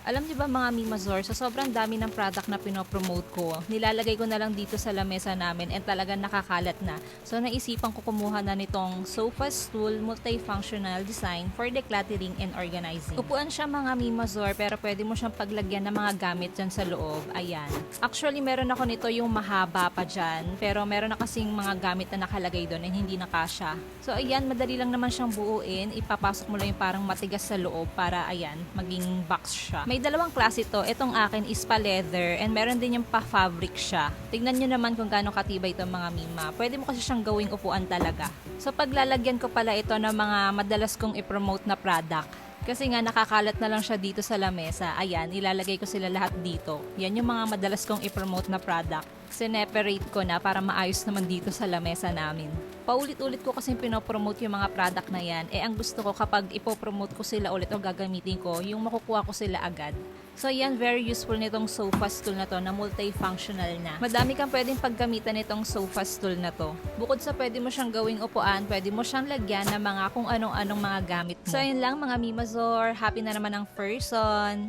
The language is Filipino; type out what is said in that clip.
Alam niyo ba mga Mimazor, sa sobrang dami ng product na pinopromote ko, nilalagay ko na lang dito sa lamesa namin and talagang nakakalat na. So naisipan ko kumuha na nitong sofa stool multifunctional design for decluttering and organizing. Upuan siya mga Mimazor pero pwede mo siyang paglagyan ng mga gamit dyan sa loob. Ayan. Actually meron ako nito yung mahaba pa dyan pero meron na kasing mga gamit na nakalagay doon and hindi nakasya. So ayan, madali lang naman siyang buuin. Ipapasok mo lang yung parang matigas sa loob para ayan, maging box siya. May dalawang klase to. Itong akin is pa leather and meron din yung pa fabric siya. Tignan nyo naman kung gaano katibay itong mga Mima. Pwede mo kasi siyang gawing upuan talaga. So paglalagyan ko pala ito ng mga madalas kong i-promote na product. Kasi nga nakakalat na lang siya dito sa lamesa. Ayan, ilalagay ko sila lahat dito. Yan yung mga madalas kong i-promote na product. Sineperate ko na para maayos naman dito sa lamesa namin. Paulit-ulit ko kasi pinopromote yung mga product na yan. Ang gusto ko kapag ipopromote ko sila ulit o gagamitin ko, yung makukuha ko sila agad. So yan, very useful nitong sofa stool na to na multifunctional na. Madami kang pwedeng paggamitan nitong sofa stool na to. Bukod sa pwede mo siyang gawing upuan, pwede mo siyang lagyan ng mga kung anong-anong mga gamit mo. So yun lang mga Mimazor, happy na naman ang person.